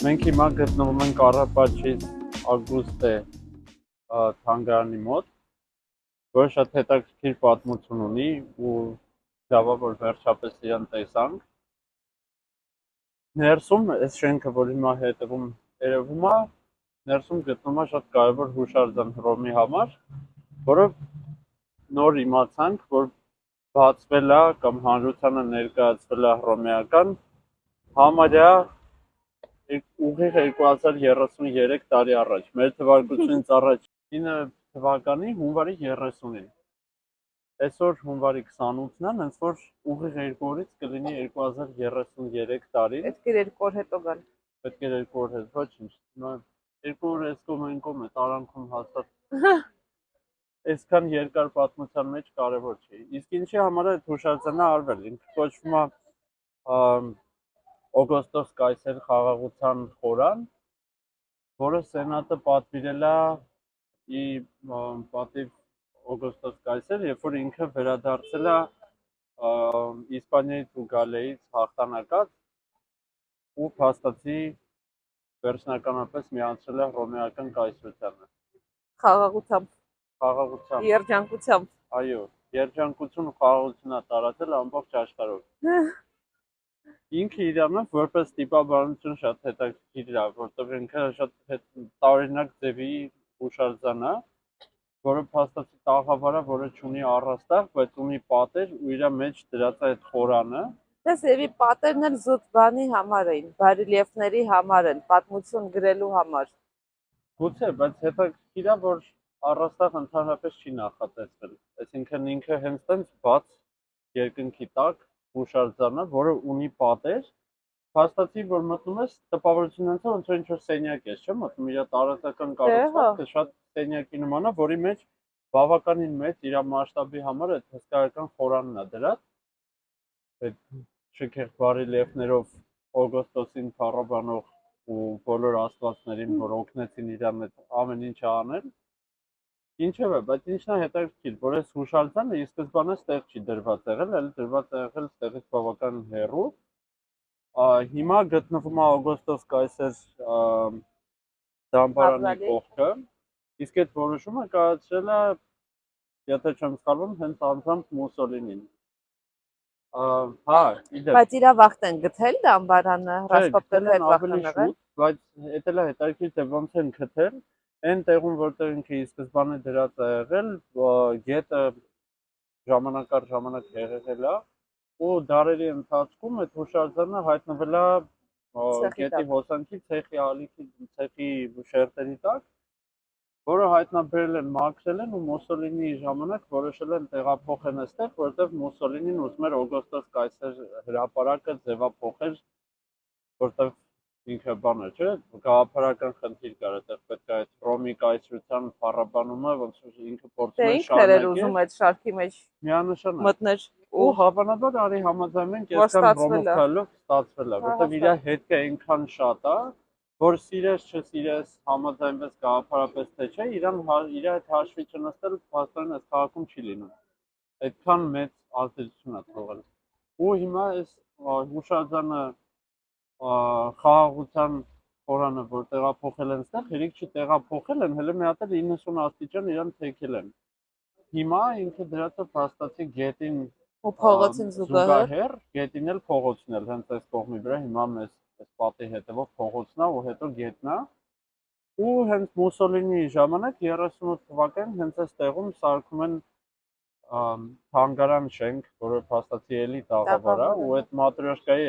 Մենք հիմա գտնվում ենք Կարապաչից Ագուստե թանգարանի մոտ, որը շատ հետաքրքիր պատմություն ունի ու լավ է, որ վերջապես իրան տեսանք։ Ներսում այս շենքը, որ հիմա հետևում երևում է, ներսում գտնվում է շատ կարևոր հուշարձան Հռոմի համար, որը նոր իմացանք, որ բացվել է կամ հանրությանը ներկայացվել է հռոմեական համարյա ուղիղ 2033 տարի առաջ, մեր թվարկությունից առաջ 9 թվականի հունվարի 30-ին։ Այսօր հունվարի 28-ն է, հենց որ ուղիղ 2 օրից կլինի 2033 տարի։ Պետք է 2 օր հետո գալ։ Պետք է 2 օր հետ, ոչինչ։ 2 օր այս կողմ այն կողմ է, տարանքում հաստատ այսքան երկար պատմության մեջ կարևոր չի։ Իսկ ինչի համար է հուշարձանը արվել, ինքը կոչվում է Օգոստոս Կայսեր խաղաղության խորան, որը սենատը պատվիրել է պատիվ Օգոստոս Կայսեր, երբ որ ինքը վերադարձել է Իսպանիայից ու Գալեից հաղթանակած ու փաստացի վերջնականապես միացրել է հռոմեական կայսրությանը։ Խաղաղությամբ, երջանկությամբ։ Այո, երջանկություն ու խաղաղություն է տարածել ամբողջ աշխարհով։ Ինքը իրանը որպես տիպաբանություն շատ հետաքրքիր է, որտեղ ինքը շատ տարօրինակ ձևի հուշարձան է, որը փաստացի տաղավար է, որը չունի առաստաղ, բայց ունի պատեր ու իր մեջ դրած է այդ խորանը։ Դες եւի պատերն էլ զուտ բանի համար էին, բարիլիեֆների համար են, պատմություն գրելու համար։ Գուցե, բայց հետաքրքիր է, որ առաստաղ ընդհանրապես չի նախատեսվել։ Այսինքն ինքը հենց տենց բաց երկնքի տակ հուշարձանը, որը ունի պատեր, փաստացի որ մտնում ես տպավորություն ունես, ոնց որ ինչ-որ սենյակ ես, չէ՞, մտնում իր տարածական կառուցվածքը շատ սենյակի նման է, որի մեջ բավականին մեծ իր մասշտաբի համար այդ հսկայական խորանն է դրած։ Այդ շքեղ բարիլիեֆներով Օգոստոսին փառաբանող ու բոլոր աստվածներին, որ օգնեցին իրան այդ ամեն ինչը անել։ Ինչևէ, բայց ինչն է հետաքրքիր, որ այս հուշարձանը ի սկզբանե ստեղ չի դրված եղել, այլ դրված է եղել ստեղից բավական հեռու։ Հիմա գտնվում է Օգոստոս Կայսեր դամբարանի կողքը, իսկ այդ որոշումը կայացրել է, եթե չեմ սխալվում, հենց անձամբ Մուսոլինին։ Հա, իդեպ։ Բայց իրա վախտ են գտել դամբարանը, հրաշքապետը հետ վախտ են եղել։ Բայց էդ էլ է հետաքրքիր, թե ոնց են գտել։ Այն տեղում, որտեղ ինքը ի սկզբանե դրած է եղել, գետը ժամանակ առ ժամանակ հեղեղել է, ու դարերի ընթացքում այդ հուշարձանը հայտնվել է գետի հոսանքի ցեխի ալիքի ցեխի շերտերի տակ, որը հայտնաբերել են, մաքրել են ու Մուսոլինիի ժամանակ որոշել են տեղափոխել այստեղ, որտեղ Մուսոլինին ուզում էր Օգոստոս Կայսեր հրապարակը ձևափոխել, որտեղ ինքը բան է, չէ՞, գաղափարական խնդիր կար, այդտեղ պետք է այդ Հռոմի կայսրության փառաբանումը, ոնց որ ինքը փորձում է շարունակել, ուզում այդ շարքի մեջ միանշանակ մտներ ու հավանաբար արի համաձայնենք այսքան Հռոմով քայլով ստացվել է, որտեղ իր հետքը այնքան շատ է, որ սիրես չսիրես, համաձայնվես գաղափարապես թե չէ, իր այդ հաշվի չնստել փաստորեն այս քաղաքում չի լինում։ Այդքան մեծ ազդեցություն է թողել։ Ու հիմա այս հուշարձանը խաղաղության խորանը, որ տեղափոխել են ստեղ, հերիք չտեղափոխել են, հələ մի հատ էլ 90 աստիճան իրան թեքել են։ Հիմա ինքը դրած է փաստացի գետին ու փողոցին զուգահեռ, գետին էլ փողոցն էլ հենց այս կողմի վրա հիմա մեզ այս պատի հետևով փողոցն է ու հետո գետն է։ Ու հենց Մուսոլինիի ժամանակ 38 թվականին հենց այս տեղում սարքում են թանգարան շենք, որը փաստացի էլի տաղավար է, ու այդ մատրյոշկայի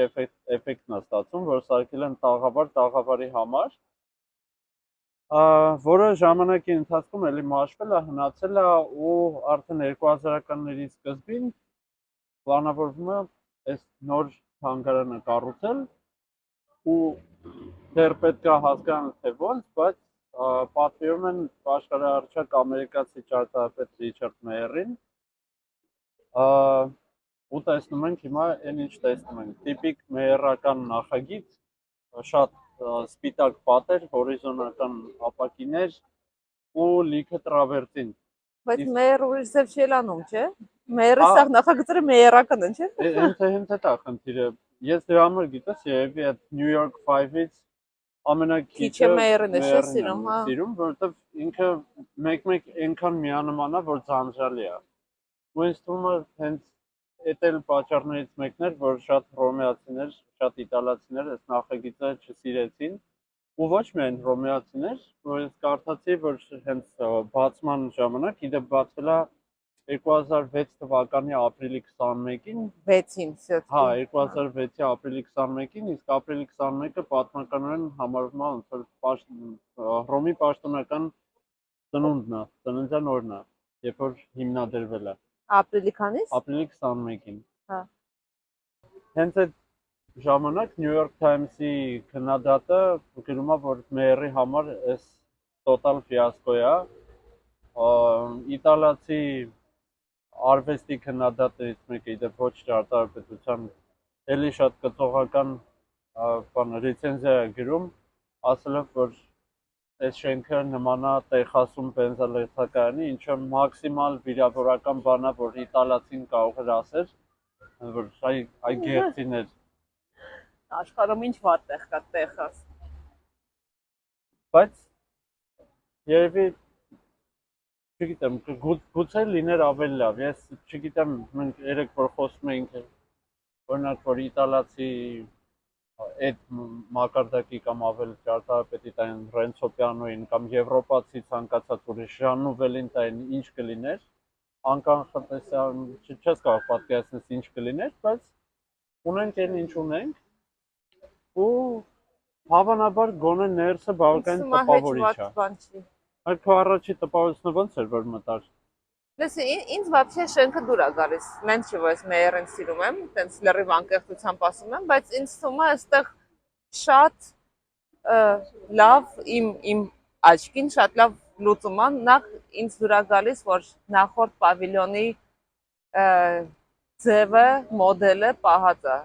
էֆեկտն է ստացվում, որ սարքել են տաղավարի համար, որը ժամանակի ընթացքում էլի մաշվել է, հնացել է ու արդեն 2000-ականների սկզբին պլանավորվում է այս նոր թանգարանը կառուցել ու դեռ պետք է հասկանալ թե ոնց, բայց պատվիրում են աշխարհահռչակ ամերիկացի ճարտարապետ Ռիչարդ Մեյերին ու տեսնում ենք հիմա այն ինչ տեսնում ենք, տիպիկ մեյերական նախագիծ, շատ սպիտակ պատեր, հորիզոնական ապակիներ ու լիքը տրավերտին։ Բայց մեյեր ուրիշ ձև չի անում, չէ՞։ Մեյերի սաղ նախագծերը մեյերական են, չէ՞։ Հենց այդ է խնդիրը։ Ես դրա համար գիտես, երևի այդ New York 5-ից Քիչը Մեյերն է, չէ՞ սիրում, հա։ սիրում, որովհետև ինքը մեկ-մեկ այնքան միանման է, որ ձանձրալի է։ Ու ինձ թվում է հենց էդ էլ պատճառներից մեկն էր, որ շատ հռոմեացիներ, շատ իտալացիներ այս նախագիծը չսիրեցին, ու ոչ միայն հռոմեացիներ, որ ես կարդացի, որ հենց բացման ժամանակ, իդեպ բացվել է 2006 թվականի ապրիլի 21-ին, 6-ին, հա, 2006-ի ապրիլի 21-ին, իսկ ապրիլի 21-ը պատմականորեն համարվում է ոնց որ Հռոմի պաշտոնական ծնունդն է, ծննդյան օրն է, երբ որ հիմնադրվել է։ Ապրիլի քանիս։ Ապրիլի 21-ին։ Հա։ Հենց այդ ժամանակ New York Times-ի քննադատը գրում է, որ Մեյերի համար այս տոտալ ֆիասկո է, իտալացի արվեստի քննադատներից մեկը, իդեպ ոչ ճարտարապետության, էլի շատ կծողական ռեցենզիա է գրում, ասելով, որ այս շենքը նման է Տեխասում բենզալերթակայանի, ինչը մաքսիմալ վիրավորական բան է, որ իտալացին կարող էր ասել, որ այ գեղցին էր։ Աշխարհում ինչ վատ տեղ կա, Տեխաս։ Բայց երևի չգիտեմ, գուցե լիներ ավելի լավ, ես չգիտեմ, մենք երեք որ խոսում էինք, օրինակ, որ իտալացի այդ մակարդակի կամ ավելի ճարտարապետի տային Ռենցո Պիանոյին կամ եվրոպացի ցանկացած ուրիշ Ժան Նուվելին տային ինչ կլիներ, անկանխատեսական չես կարող պատկերացնել ինչ կլիներ, բայց ունենք այն ինչ ունենք ու հավանաբար գոնե ներսը բավական տպավորիչ է։ Այդ քո առաջի տպավորությունը ո՞նց էր որ մտար։ Լսի, ինձ вообще շենքը դուր է գալիս։ Մենց չէ, որ ես Մեյերին սիրում եմ, տենց լրիվ անկեղծությամբ ասում եմ, բայց ինձ թվում է այստեղ շատ լավ իմ աչքին շատ լավ լուծում է։ Նախ ինձ դուր է գալիս, որ նախորդ պավիլյոնի ձևը, մոդելը պահած է։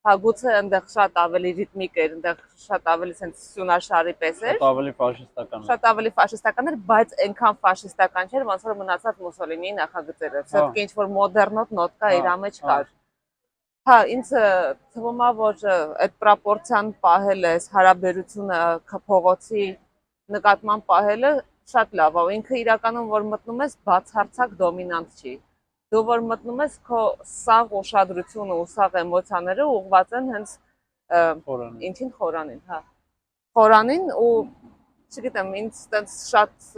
Հա գուցե այնտեղ շատ ավելի ռիթմիկ էր, այնտեղ շատ ավելի sense սյունաշարի պես էր։ Շատ ավելի ֆաշիստական։ Շատ ավելի ֆաշիստական էր, բայց այնքան ֆաշիստական չէր, ոնց որ մնացած Մուսոլինիի նախագծերը։ Սա ինչ որ մոդեռնոտ նոտկա իր մեջ կար։ Հա, ինձ թվում է, որ այդ պրոպորցիան պահելը, այս հարաբերությունը փողոցի նկատմամբ պահելը շատ լավ է։ Ինքը իրականում որ մտնում ես բացարձակ դոմինանտ չի։ Դու որ մտնում ես քո սաղ ուշադրությունը ու սաղ էմոցիաները ուղղված են հենց ինչին խորանին, հա։ Խորանին ու չգիտեմ, ինձ տենց շատ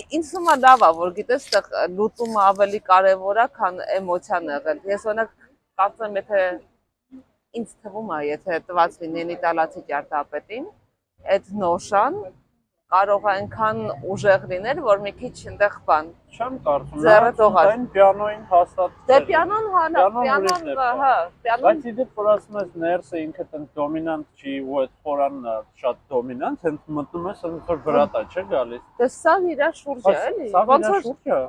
ինձ թվում է լավ է, որ գիտես, այդտեղ լուծումը ավելի կարևոր է, քան էմոցիան եղել։ Ես օրինակ կարծում եմ, եթե ինձ թվում է, եթե տված լինեն իտալացի ճարտարապետին, այդ նոշան կարող է այնքան ուժեղ լիներ, որ մի քիչ այնտեղ բան։ Չեմ կարծում։ Ձեռը թողած։ Այն պիանոյին հաստատ։ Դե պիանոն հա, պիանոն, հա, պիանոն։ Բայց իդեպ որ ասում ես ներսը ինքը տենց դոմինանտ չի ու այդ խորանն է շատ դոմինանտ, հենց մտնում ես ոնց որ վրատա չէ գալիս։ Դե սա իր շուրջը էլի։ Ոնց որ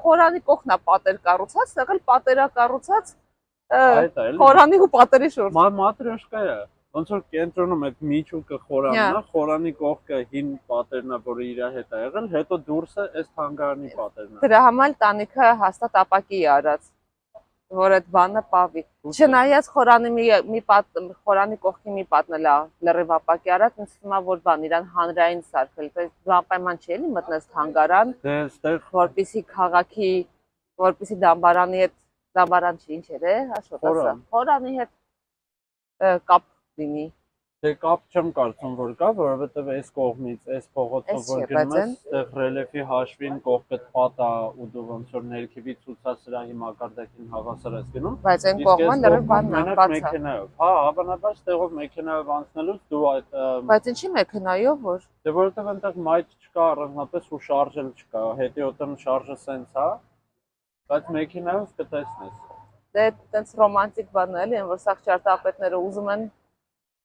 խորանի կողքն է պատեր կառուցած, եղել պատերա կառուցած խորանի ու պատերի շուրջ։ Մատրյոշկա է։ Ոնց որ կենտրոնում այդ միջուկը խորանն է, խորանի կողքը հին պատերն է, որը իր հետ է եղել, հետո դուրսը այս թանգարանի պատերն է։ Դրա համար տանիքը հաստատ ապակի է արած, որ այդ բանը պահվի։ Չնայած խորանի կողքի մի պատն էլ է լրիվ ապակի արած, ինձ թվում է որ բան իրան հանրային սարքել, դե անպայման չի էլի մտնես թանգարան, դե այստեղ որպեսի քաղաքի, որպեսի դամբարանի հետ դամբարան չի ինչ էր, հաշվետասը։ Խորանի հետ կապ լինի։ Դե կապ չեմ կարծում որ կա, որովհետև այս կողմից, այս փողոցով որ գնում ես, այդտեղ ռելիեֆի հաշվին կողքդ պատ է ու դու ոնց որ ներքևի ցուցասրահի մակարդակին հավասար ես գնում։ Բայց այն կողմը լրիվ բանն է, բաց է։ Մեքենայով։ Հա, հավանաբար ստեղով մեքենայով անցնելուց դու այդ Բայց ինչի մեքենայով որ։ Դե որովհետև այնտեղ մայթ չկա առանձնապես ու շարժել չկա, հետի օտան շարժը սենց է, բայց մեքենայով կտեսնես։ Դե այդպես ռոմանտիկ բան է, էլի, որ սաղ ճարտարապետները ուզում են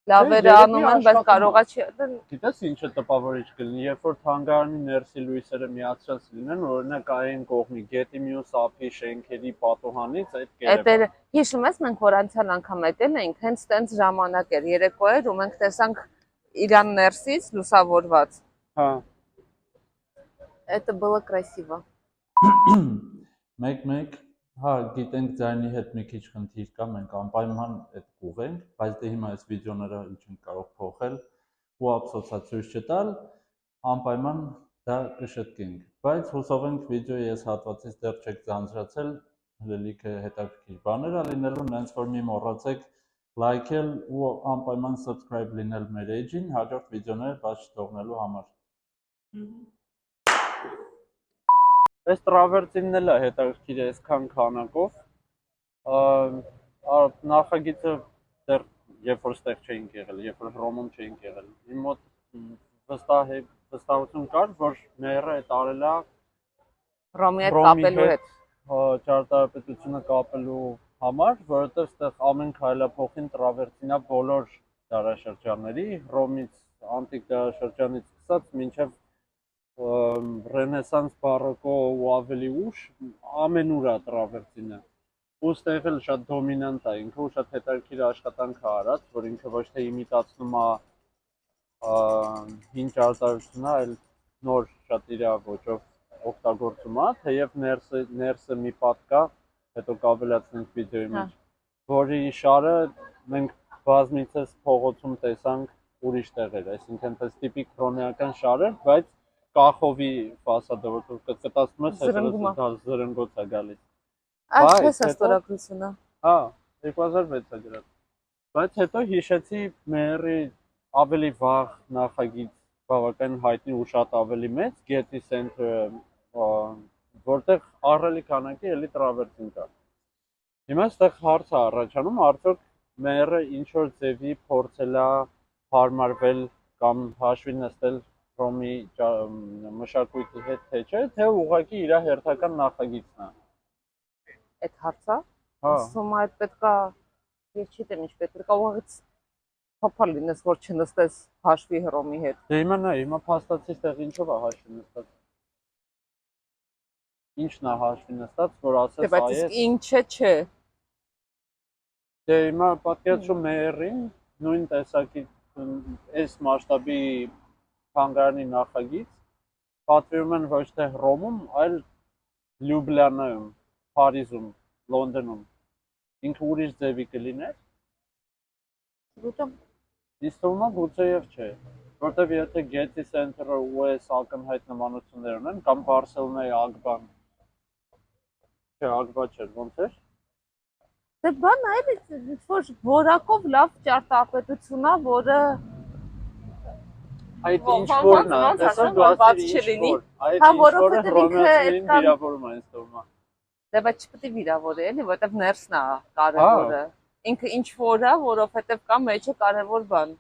լավերը անում են, բայց կարողա չի։ Գիտես ինչը տպավորիչ կլինի, երբ որ թանգարանի ներսի լույսերը միացած լինեն, օրինակ այն կողմի գետի մյուս ափի շենքերի պատուհանից այդ կերպ։ Այդ հիշում ես մենք որ անցյալ անգամ եկել էինք, հենց տենց ժամանակ էր, երեկո էր ու մենք տեսանք իրան ներսից լուսավորված։ Հա։ Это было красиво։ Մեկ հա գիտենք ձայնի հետ մի քիչ խնդիր կա, մենք անպայման այդ կուղենք, բայց դե հիմա այս վիդեոները ինչ ենք կարող փոխել, ու ափսոսացույց չտալ, անպայման դա կշտկենք։ Բայց հուսով ենք վիդեոյի այս հատվածից դեռ չեք ձանձրացել, լիքը հետաքրքիր բաներ ա լինելու, նենց որ մի մոռացեք լայքել ու անպայման subscribe լինել մեր էջին հաջորդ վիդեոները բաց չթողնելու համար։ Այս տրավերտինն էլ է հետաքրքիր է այսքան քանակով։ Նախագիծը դեռ երբ որ ստեղ չէինք եղել, երբ որ Հռոմում չէինք եղել, իմ մոտ վստահություն կար, որ մերը այդ արելա Ռոմի հետ Հռոմի կապելու հետ հետ։ ճարտարապետությունը կապելու համար, որովհետև ստեղ ամեն քայլափոխին տրավերտինա բոլոր դարաշրջանների, Հռոմից անտիկ դարաշրջանից սկսած մինչև Ռենեսանս, բարոկո ու ավելի ուշ ամենուր է տրավերտինը։ Ու ստեղ էլ շատ դոմինանտ է, ինքը ու շատ հետաքրքիր աշխատանք է արած, որ ինքը ոչ թե իմիտացնում է հին ճարտարությունը, այլ նոր շատ իր ոճով օգտագործում է, թեև ներսը մի պատ կա, հետո կավելացնենք վիդեոյի մեջ, որի շարը մենք բազմիցս փողոցում տեսանք ուրիշ տեղեր, այսինքն դա տիպիկ հռոմեական շար է, բայց կախովի ֆասադը, որտեղ կտկտացնում ես, հետո զրնգոց է գալիս։ Այս չէ ստորագրությունը։ Հա, 2006 է գրած։ Բայց հետո հիշեցի մերի ավելի վաղ նախագիծ, բավական հայտնի ու շատ ավելի մեծ Getty Center-ը, որտեղ ահռելի քանակի էլի տրավերտին կա։ Հիմա այստեղ հարց է առաջանում, արդյոք մերը ինչ որ ձևի փորձել է հարմարվել կամ հաշվի նստել Հռոմի մշակույթի հետ, թե չէ, թե ուղղակի իր հերթական նախագիծն է։ Այդ հարցը։ Հա։ Ասում այդ պետքա, ես չգիտեմ ինչ պետք է ուղղակի փոփալ լինես, որ չնստես հաշվի Հռոմի հետ։ Դե հիմա նայ, հիմա փաստացի ստեղ ինչով է հաշվի նստած։ Ինչն է հաշվի նստած, որ ասես Դե բայց իսկ ինչը չէ։ Դե հիմա պատկերացրու մերին նույն տեսակի այս մասշտաբի թանգարանի նախագիծ պատվիրում են ոչ թե Հռոմում, այլ Լյուբլիանայում, Փարիզում, Լոնդոնում։ Ինքը ուրիշ ձևի կլիներ։ Գիտեմ։ Իսկ թվում է գուցեև չէ, որտեվ եթե Getty Center-ը ու այս ակնհայտ նմանություններ ունեն, կամ Բարսելոնայի Ագբան։ Չէ, Ագբա չէր, ոնց էր։ Դե բան այլ որ որակով լավ ճարտարապետություն է, որը այդ ինչ որն է, տեսա դու ասել ինչ որ, այդ ինչ որը հռոմեացիներին վիրավորում է ինձ թվում է։ Դե բայց չպետք է վիրավորի էլի, որովհետև ներսն է կարևորը։ Ինքը ինչ որ է, որովհետև կա մեջը կարևոր բան։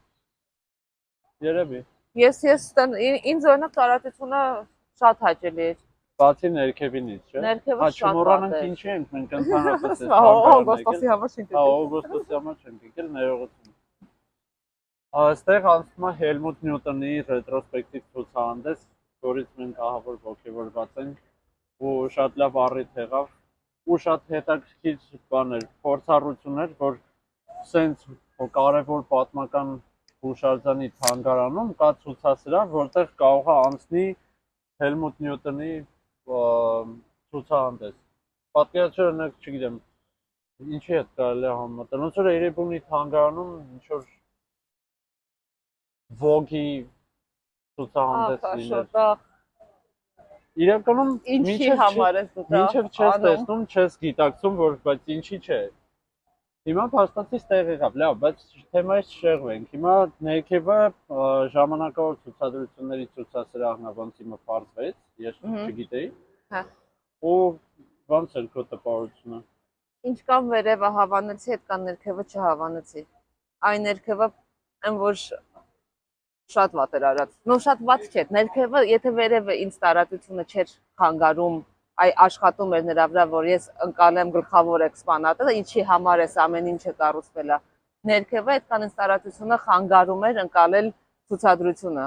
Երևի։ Ես ինձ օրինակ տարածությունը շատ հաճելի էր։ Բացի ներքևինից, չէ՞։ Ներքևը շատ չմոռանանք ինչի ենք մենք ընդհանրապես այս օգոստոսի համար չենք եկել։ Հա, օգոստոսի համար չենք եկել, ներողություն։ Այստեղ անցնում է Հելմուտ Նյուտոնի ռետրոսպեկտիվ ցուցահանդես, որից մենք ահավոր ողջավորված ենք ու շատ լավ առիթ եղավ ու շատ հետաքրքիր բաներ, փորձառություններ, որ սենց կարևոր պատմական հուշարձանի թանգարանում կա ցուցասրահ, որտեղ կարող է անցնի Հելմուտ Նյուտոնի ցուցահանդես։ Պատկերացրու օրինակ, չգիտեմ, ինչի հետ կարելի է համեմատել։ Ոնց որ Երևանի թանգարանում ինչ որ Vogue-ի ցուցահանդես լիներ։ Իրականում ինչի համար ես դու դա։ Մինչև չես տեսնում, չես գիտակցում, որ բայց ինչի չէ։ Հիմա փաստացի ստեղ եղավ, լավ, բայց թեմայից չշեղվենք։ Հիմա ներքևը ժամանակավոր ցուցադրությունների ցուցասրահն է, ոնց հիմա պարզվեց, ես չգիտեի։ Հա։ Ու ոնց էր քո տպավորությունը։ Ինչ կան վերևը հավանեցի, այդ կան ներքևը չհավանեցի։ Այն ներքևը այն որ շատ վատ էր արած։ Նո շատ վատ չէ։ Ներքևը, եթե վերևը ինձ տարածությունը չէր խանգարում, այ աշխատում էր նրա վրա, որ ես ընկալեմ գլխավոր էքսպոնատը, ինչի համար էս ամեն ինչը կառուցվել է։ Ներքևը այդքան ինձ տարածությունը խանգարում էր ընկալել ցուցադրությունը։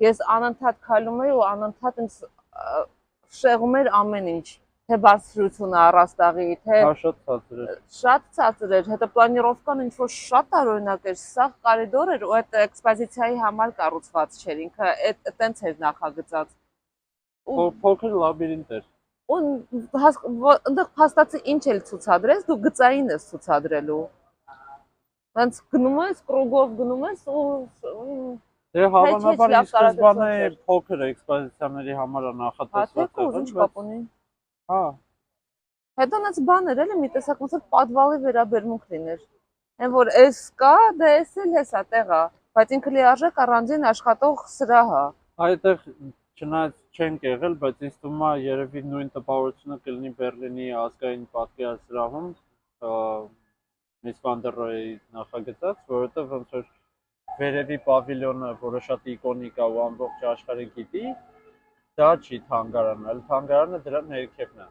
Ես անընդհատ քայլում էի ու անընդհատ ինձ շեղում էր ամեն ինչ, թե բարձրությունը առաստաղի, թե շատ ցածր էր։ Շատ ցածր էր, հետո պլանիրովկան ինչ որ շատ տարօրինակ էր, սա կորիդոր էր ու այդ էքսպոզիցիայի համար կառուցված չէր, ինքը այտենց էր նախագծած։ Փոքր լաբիրինտ էր։ Ու այնտեղ փաստացի ինչ էլ ցուցադրես, դու գծային ես ցուցադրելու։ Ոնց գնում ես, կրուգով գնում ես ու Դե հավանաբար լավ սկզբանե տարածություն էր։ փոքր էքսպոզիցիաների համար է Հա նախատեսված թե եղել, ինչ կապ ունի։ հա, Հետո նենց բաներ էլի մի տեսակ ոնց որ պատվալի վերաբերմունք լիներ։ Այն որ էս կա, դա էս էլ հեսա տեղա, բայց ինքը լիարժեք առանձին աշխատող սրահ է։ այդտեղ չնայած չենք եղել, բայց ինձ թվում է երևի նույն տպավորությունը կլինի Բերլինի ազգային պատկերասրահում Միս Վանդերրոյի նախագծած, որովհետև ոնց որ վերևի պավիլյոնը, որը շատ իկոնիկ է ու ամբողջ աշխարհը գիտի, դա չի թանգարանը, այլ թանգարանը դրա ներքևն է։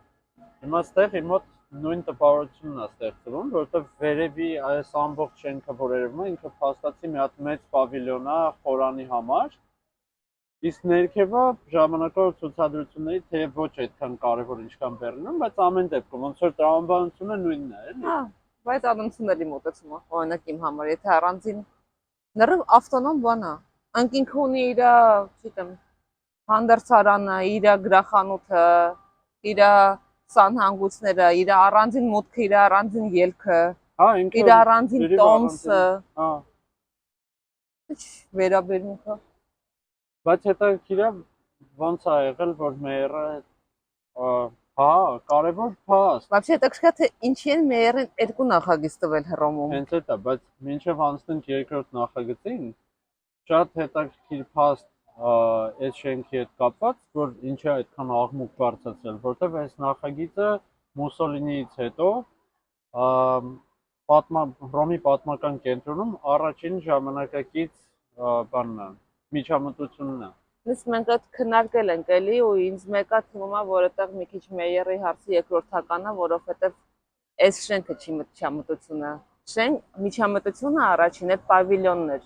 Հիմա ստեղ իմ մոտ նույն տպավորությունն է ստեղծվում, որովհետև վերևի այս ամբողջ շենքը, որ երևում է, ինքը փաստացի մի հատ մեծ պավիլյոն է խորանի համար, իսկ ներքևը ժամանակավոր ցուցադրությունների թեև ոչ այդքան կարևոր ինչքան Բերլինում, բայց ամեն դեպքում ոնց որ տրամաբանությունը նույնն է, էլի։ Հա, բայց անընդունելի մոտեցում է, օրինակ իմ համար, եթե առանձին նռը ավտոնոմ բան է։ Ինքը ունի իր, չգիտեմ, հանդերձարանը, իր գրախանութը, իր սանհանգույցները, իր առանձին մուտքը, իր առանձին ելքը, Հա, ինքը իր առանձին լրիվ տոմսը, հա, ինչ վերաբերմունքը։ բայց հետաքրքիր է ոնց է եղել, որ մերը հա, կարևոր փաստ։ Вообще հետաքրքիր է թե ինչի են մերին երկու նախագիծ տվել Հռոմում։ Հենց այդ է, բայց մինչև անցնենք երկրորդ նախագծին, շատ հետաքրքիր փաստ այս շենքի հետ կապված, որ ինչի է այդքան աղմուկ բարձրացրել, որովհետև այս նախագիծը Մուսոլինիից հետո Ռոմի պատմական կենտրոնում առաջին ժամանակակից բանն է, միջամտությունն է։ Իսկ մենք այդ քննարկել ենք էլի ու ինձ մեկը թվում է, որ այդտեղ մի քիչ Մեյերի հարցի երկրորդական է, որովհետև այս շենքը չի միջամտությունը։ Միջամտությունը առաջին այդ պավիլյոնն էր։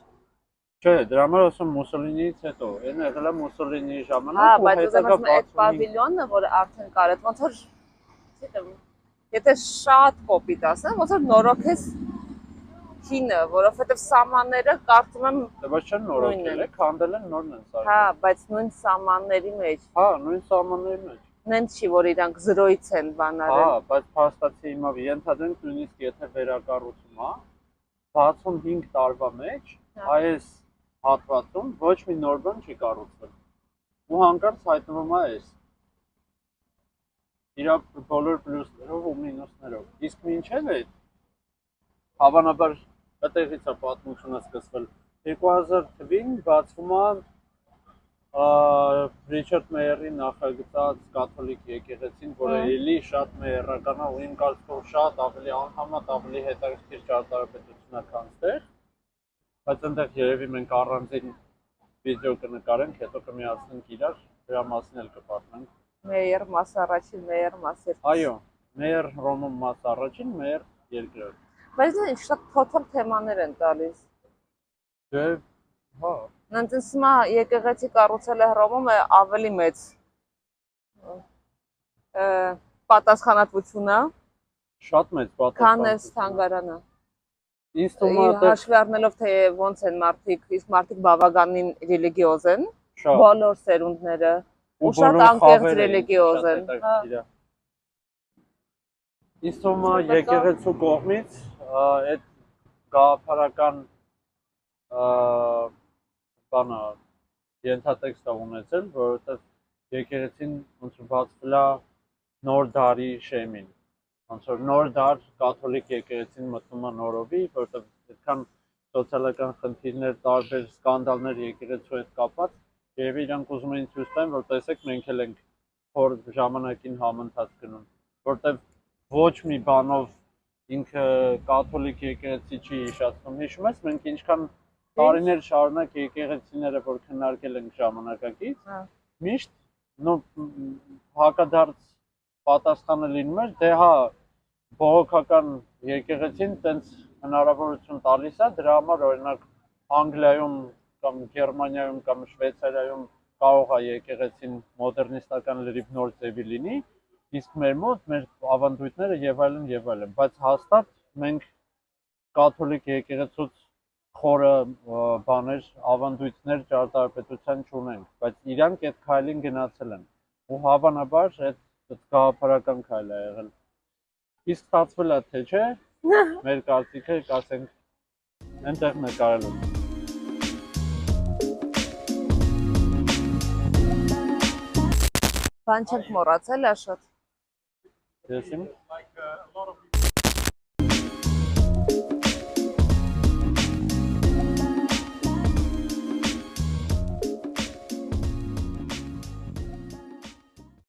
Չէ, դրա համար ասում Մուսոլինիից հետո, այն եղել է Մուսոլինիի Հա, ժամանակ ու բայց հետագա ուզում եմ այդ 65 պավիլյոնը, որ արդեն կար, այդ ոնց որ չգիտեմ, եթե շատ կոպիտ ասեմ, ոնց որ նորոգես քինը, որովհետև սամանները կարծում եմ Դե բայց չեն նորոգել, քանդել են նորն են սարքել։ հա, բայց նույն սամանների մեջ, Հա, նույն սահմանների մեջ։ նենց չի, որ իրանք զրոյից են բան Հա, արել։ բայց փաստացի հիմա ենթադրենք նույնիսկ եթե վերակառուցում է 65 տարվա մեջ այս հատվածում ոչ մի նոր բան չի կառուցվել։ Ու հանկարծ հայտնվում է այս իր բոլոր պլյուսներով ու մինուսներով։ Իսկ մինչև այդ հավանաբար այդտեղից է պատմությունը սկսվել։ 2000 թվականին բացվում է Ռիչարդ Մեյերի նախագծած կաթոլիկ եկեղեցին, որը էլի շատ մեյերական է ու իմ կարծիքով շատ ավելի անհամեմատ ավելի հետաքրքիր ճարտարապետություն է, քան ստեղ։ Բայց այնտեղ երևի մենք առանձին վիդեո կնկարենք, հետո կմիացնենք իրար, դրա մասին էլ կպատմենք։ Մեյեր մաս առաջին, մեյեր մաս երկրորդ։ Այո, Մեյեր Ռոմում մաս առաջին, Մեյեր երկրորդ։ Բայց դա ինչ շատ փոթոր թեմաներ են տալիս։ Դե, հա, Նենց ասում է եկեղեցի կառուցել է Հռոմում ավելի մեծ պատասխանատվությունը, շատ մեծ քան էս պատասխանատվություն։ թանգարանը։ Ինձ թվում է Հաշվի առնելով թե ոնց են մարդիկ, իսկ մարդիկ բավականին ռելիգիոզ են, շատ բոլոր սերունդները, ու շատ բոլոր անկեղծ խավերը ռելիգիոզ շատ են։ հետաքրքիր է։ Ինձ թվում է եկեղեցու կողմից այդ գաղափարական բանը ենթատեքստ է ունեցել, որովհետև եկեղեցին ոնց որ բացվել է նոր դարի շեմին։ Ոնց որ նոր դար կաթոլիկ եկեղեցին մտնում է նորովի, որովհետև այդքան սոցիալական խնդիրներ, տարբեր սկանդալներ եկեղեցու հետ կապված, երևի իրանք ուզում էին ցույց տան, որ տեսեք մենք էլ ենք փոր ժամանակին համընթաց գնում, որովհետև ոչ մի բանով ինքը կաթոլիկ եկեղեցի չի հիշացնում։ Հիշում ես մենք ինչքան տարիներ շարունակ եկեղեցիները, որ քննարկել ենք ժամանակակից, միշտ հակադարձ պատասխանը լինում էր, դե հա, բողոքական եկեղեցին տենց հնարավորություն տալիս է, դրա համար օրինակ Անգլիայում կամ Գերմանիայում կամ Շվեյցարիայում կարող է եկեղեցին մոդեռնիստական լրիվ նոր ձևի լինի, իսկ մեր մոտ մեր ավանդույթները եւ այլն, բայց հաստատ մենք կաթոլիկ եկեղեցուց խորը բաներ, ավանդույթներ ճարտարապետության չունենք, բայց իրանք այդ քայլին գնացել են ու հավանաբար այդ գաղափարական քայլ է եղել։ Իսկ ստացվել է թե չէ, մեր կարծիքը կասենք այնտեղ նկարել ենք։ Բան չենք մոռացել աշոտ։ Ես իմ